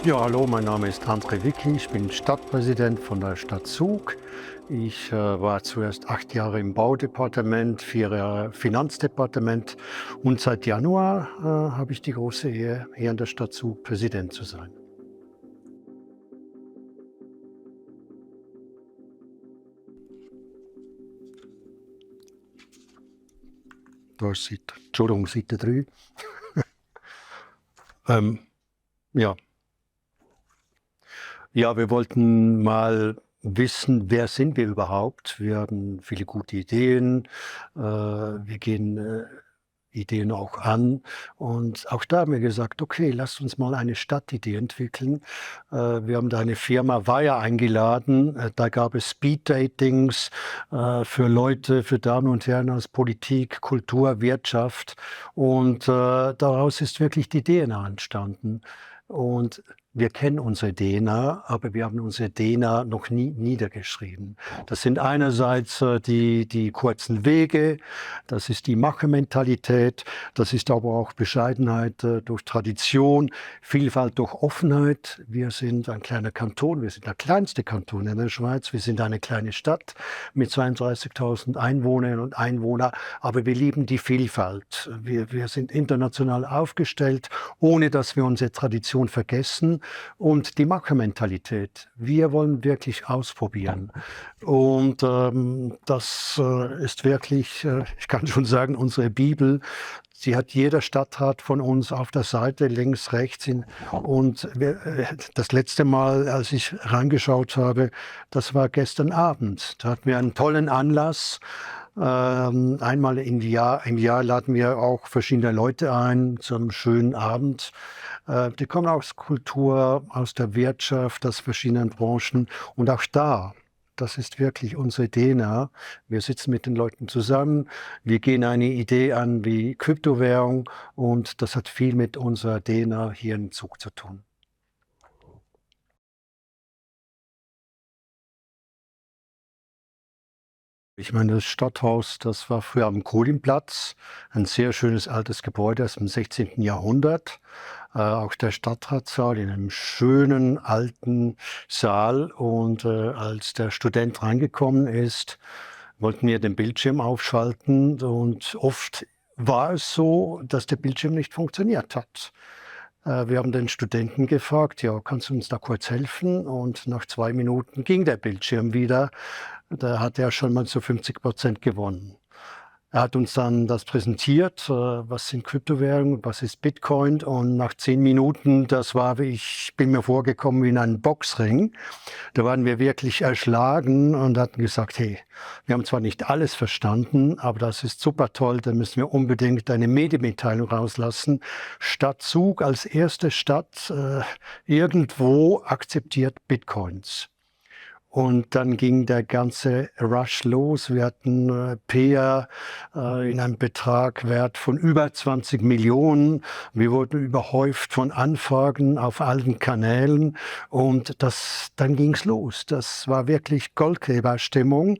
Ja, hallo, mein Name ist André Wicki, ich bin Stadtpräsident von der Stadt Zug. Ich war zuerst 8 Jahre im Baudepartement, 4 Jahre Finanzdepartement und seit Januar habe ich die große Ehre, hier in der Stadt Zug Präsident zu sein. Da ist Entschuldigung, Seite 3. Ja. Ja, wir wollten mal wissen, wer sind wir überhaupt? Wir haben viele gute Ideen. Wir gehen Ideen auch an. Und auch da haben wir gesagt, okay, lasst uns mal eine Stadtidee entwickeln. Wir haben da eine Firma Weiher eingeladen. Da gab es Speed-Datings für Leute, für Damen und Herren aus Politik, Kultur, Wirtschaft. Und daraus ist wirklich die DNA entstanden. Und wir kennen unsere DNA, aber wir haben unsere DNA noch nie niedergeschrieben. Das sind einerseits die kurzen Wege, das ist die Machermentalität, das ist aber auch Bescheidenheit durch Tradition, Vielfalt durch Offenheit. Wir sind ein kleiner Kanton, wir sind der kleinste Kanton in der Schweiz, wir sind eine kleine Stadt mit 32.000 Einwohnerinnen und Einwohnern, aber wir lieben die Vielfalt. Wir sind international aufgestellt, ohne dass wir unsere Tradition vergessen. Und die Machermentalität. Wir wollen wirklich ausprobieren. Und das ist wirklich, ich kann schon sagen, unsere Bibel. Sie hat jeder Stadtrat von uns auf der Seite, links, rechts. Und das letzte Mal, als ich reingeschaut habe, das war gestern Abend. Da hatten wir einen tollen Anlass. Einmal im Jahr laden wir auch verschiedene Leute ein zu einem schönen Abend. Die kommen aus Kultur, aus der Wirtschaft, aus verschiedenen Branchen. Und auch da, das ist wirklich unsere DNA. Wir sitzen mit den Leuten zusammen, wir gehen eine Idee an wie Kryptowährung und das hat viel mit unserer DNA hier im Zug zu tun. Ich meine, das Stadthaus, das war früher am Kohlenplatz, ein sehr schönes altes Gebäude aus dem 16. Jahrhundert. Auch der Stadtratssaal in einem schönen alten Saal. Und als der Student reingekommen ist, wollten wir den Bildschirm aufschalten. Und oft war es so, dass der Bildschirm nicht funktioniert hat. Wir haben den Studenten gefragt, ja, kannst du uns da kurz helfen? Und nach 2 Minuten ging der Bildschirm wieder. Da hat er schon mal zu 50% gewonnen. Er hat uns dann das präsentiert, was sind Kryptowährungen, was ist Bitcoin, und nach 10 Minuten, ich bin mir vorgekommen wie in einem Boxring. Da waren wir wirklich erschlagen und hatten gesagt, hey, wir haben zwar nicht alles verstanden, aber das ist super toll, da müssen wir unbedingt eine Medienmitteilung rauslassen. Stadt Zug als erste Stadt irgendwo akzeptiert Bitcoins. Und dann ging der ganze Rush los. Wir hatten Peer in einem Betrag wert von über 20 Millionen. Wir wurden überhäuft von Anfragen auf allen Kanälen. Und dann ging es los. Das war wirklich Goldgräberstimmung.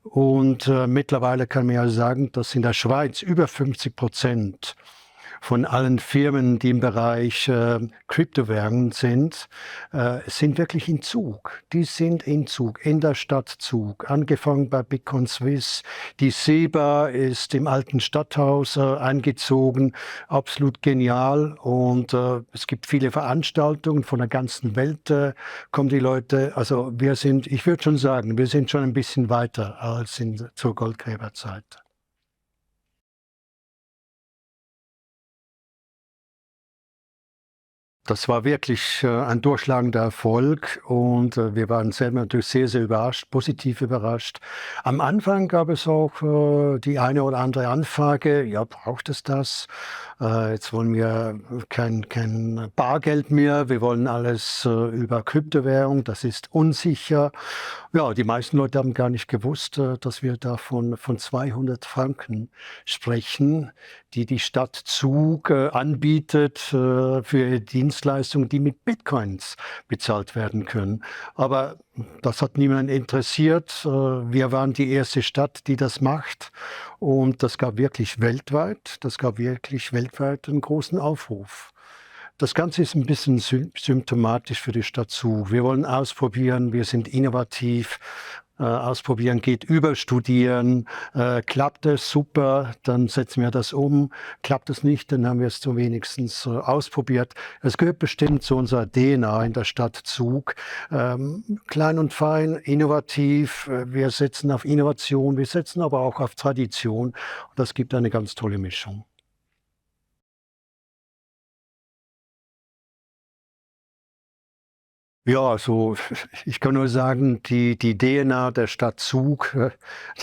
Und mittlerweile kann man ja sagen, dass in der Schweiz über 50% von allen Firmen, die im Bereich Kryptowährungen sind wirklich in Zug. Die sind in Zug, in der Stadt Zug. Angefangen bei Bitcoin Swiss. Die SEBA ist im alten Stadthaus eingezogen. Absolut genial. Und es gibt viele Veranstaltungen von der ganzen Welt, kommen die Leute. Also ich würde schon sagen, wir sind schon ein bisschen weiter als zur Goldgräberzeit. Das war wirklich ein durchschlagender Erfolg und wir waren selber natürlich sehr, sehr überrascht, positiv überrascht. Am Anfang gab es auch die eine oder andere Anfrage, ja, braucht es das? Jetzt wollen wir kein Bargeld mehr, wir wollen alles über Kryptowährung, das ist unsicher. Ja, die meisten Leute haben gar nicht gewusst, dass wir da von 200 Franken sprechen, die die Stadt Zug anbietet für ihre Dienstleistungen, die mit Bitcoins bezahlt werden können. Aber das hat niemanden interessiert. Wir waren die erste Stadt, die das macht. Und das gab wirklich weltweit einen großen Aufruf. Das Ganze ist ein bisschen symptomatisch für die Stadt Zug. Wir wollen ausprobieren, wir sind innovativ. Ausprobieren geht über Studieren. Klappt es, super, dann setzen wir das um. Klappt es nicht, dann haben wir es so wenigstens ausprobiert. Es gehört bestimmt zu unserer DNA in der Stadt Zug. Klein und fein, innovativ. Wir setzen auf Innovation, wir setzen aber auch auf Tradition. Und das gibt eine ganz tolle Mischung. Ja, also ich kann nur sagen, die DNA der Stadt Zug,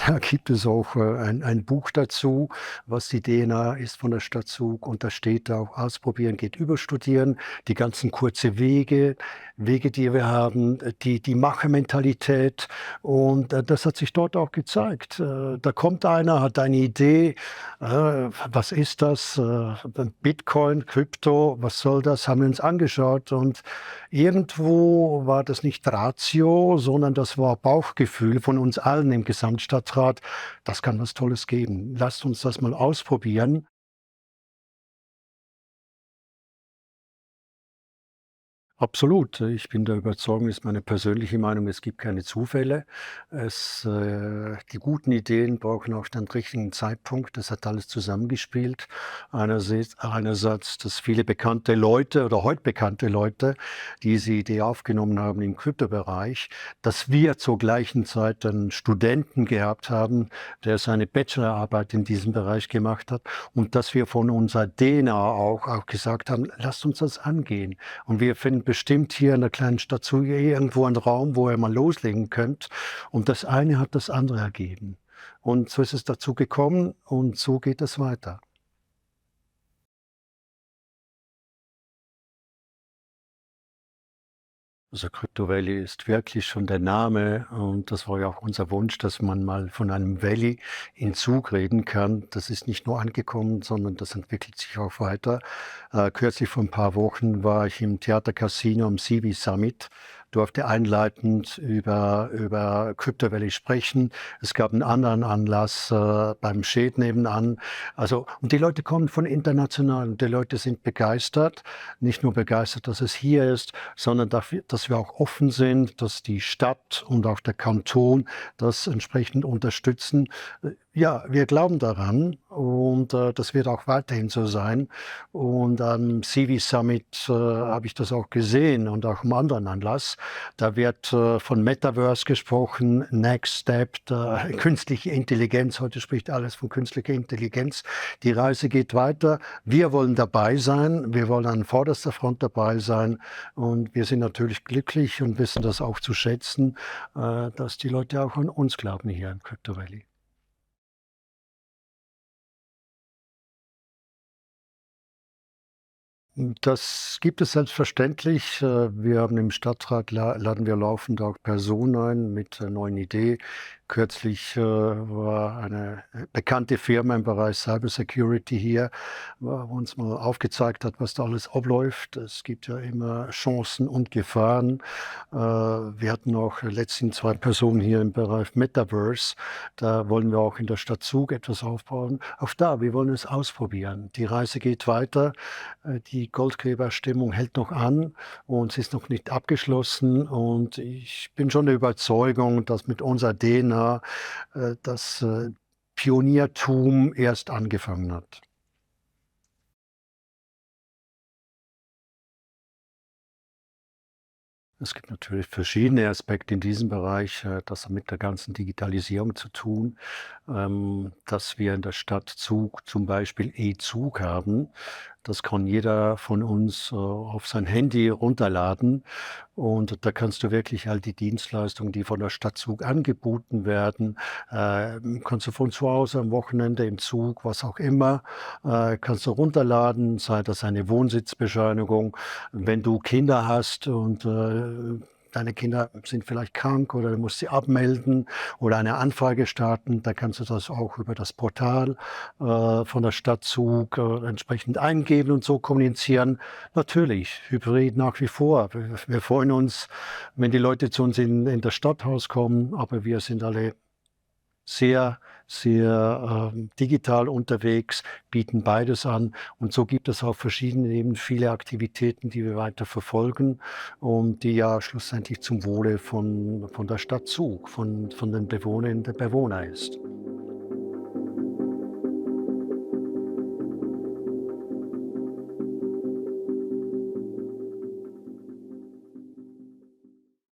da gibt es auch ein Buch dazu, was die DNA ist von der Stadt Zug. Und da steht auch, ausprobieren geht über studieren, die ganzen kurze Wege, die wir haben, die Machermentalität. Und das hat sich dort auch gezeigt. Da kommt einer, hat eine Idee, was ist das? Bitcoin, Krypto, was soll das? Haben wir uns angeschaut und irgendwo war das nicht Ratio, sondern das war Bauchgefühl von uns allen im Gesamtstadtrat. Das kann was Tolles geben. Lasst uns das mal ausprobieren. Absolut. Ich bin der Überzeugung, ist meine persönliche Meinung, es gibt keine Zufälle. Die guten Ideen brauchen auch den richtigen Zeitpunkt. Das hat alles zusammengespielt. Einerseits, dass viele bekannte Leute oder heute bekannte Leute diese Idee aufgenommen haben im Kryptobereich, dass wir zur gleichen Zeit einen Studenten gehabt haben, der seine Bachelorarbeit in diesem Bereich gemacht hat und dass wir von unserer DNA auch gesagt haben, lasst uns das angehen. Und wir finden bestimmt hier in der kleinen Stadt Zug irgendwo einen Raum, wo ihr mal loslegen könnt. Und das eine hat das andere ergeben. Und so ist es dazu gekommen und so geht es weiter. Also Crypto Valley ist wirklich schon der Name und das war ja auch unser Wunsch, dass man mal von einem Valley in Zug reden kann. Das ist nicht nur angekommen, sondern das entwickelt sich auch weiter. Kürzlich vor ein paar Wochen war ich im Theater Casino am CV Summit, durfte einleitend über Crypto Valley sprechen. Es gab einen anderen Anlass beim Shed nebenan. Also, und die Leute kommen von international und die Leute sind begeistert. Nicht nur begeistert, dass es hier ist, sondern dafür, dass wir auch offen sind, dass die Stadt und auch der Kanton das entsprechend unterstützen. Ja, wir glauben daran und das wird auch weiterhin so sein. Und am CV Summit habe ich das auch gesehen und auch im anderen Anlass. Da wird von Metaverse gesprochen, Next Step, künstliche Intelligenz. Heute spricht alles von künstlicher Intelligenz. Die Reise geht weiter. Wir wollen dabei sein. Wir wollen an vorderster Front dabei sein. Und wir sind natürlich glücklich und wissen das auch zu schätzen, dass die Leute auch an uns glauben hier im Crypto Valley. Das gibt es selbstverständlich. Wir haben im Stadtrat laden wir laufend auch Personen ein mit neuen Ideen. Kürzlich war eine bekannte Firma im Bereich Cybersecurity hier, wo uns mal aufgezeigt hat, was da alles abläuft. Es gibt ja immer Chancen und Gefahren. Wir hatten auch letztens 2 Personen hier im Bereich Metaverse. Da wollen wir auch in der Stadt Zug etwas aufbauen. Auch da, wir wollen es ausprobieren. Die Reise geht weiter. Die Goldgräberstimmung hält noch an und sie ist noch nicht abgeschlossen. Und ich bin schon der Überzeugung, dass mit unserer DNA das Pioniertum erst angefangen hat. Es gibt natürlich verschiedene Aspekte in diesem Bereich. Das hat mit der ganzen Digitalisierung zu tun, dass wir in der Stadt Zug zum Beispiel E-Zug haben. Das kann jeder von uns auf sein Handy runterladen und da kannst du wirklich all die Dienstleistungen, die von der Stadt Zug angeboten werden, kannst du von zu Hause am Wochenende im Zug, was auch immer, kannst du runterladen, sei das eine Wohnsitzbescheinigung. Wenn du Kinder hast und deine Kinder sind vielleicht krank oder du musst sie abmelden oder eine Anfrage starten, dann kannst du das auch über das Portal von der Stadt Zug entsprechend eingeben und so kommunizieren. Natürlich, Hybrid nach wie vor. Wir freuen uns, wenn die Leute zu uns in das Stadthaus kommen, aber wir sind alle sehr digital unterwegs, bieten beides an. Und so gibt es auf verschiedenen Ebenen viele Aktivitäten, die wir weiter verfolgen und die ja schlussendlich zum Wohle von der Stadt Zug, von den Bewohnerinnen und Bewohnern ist.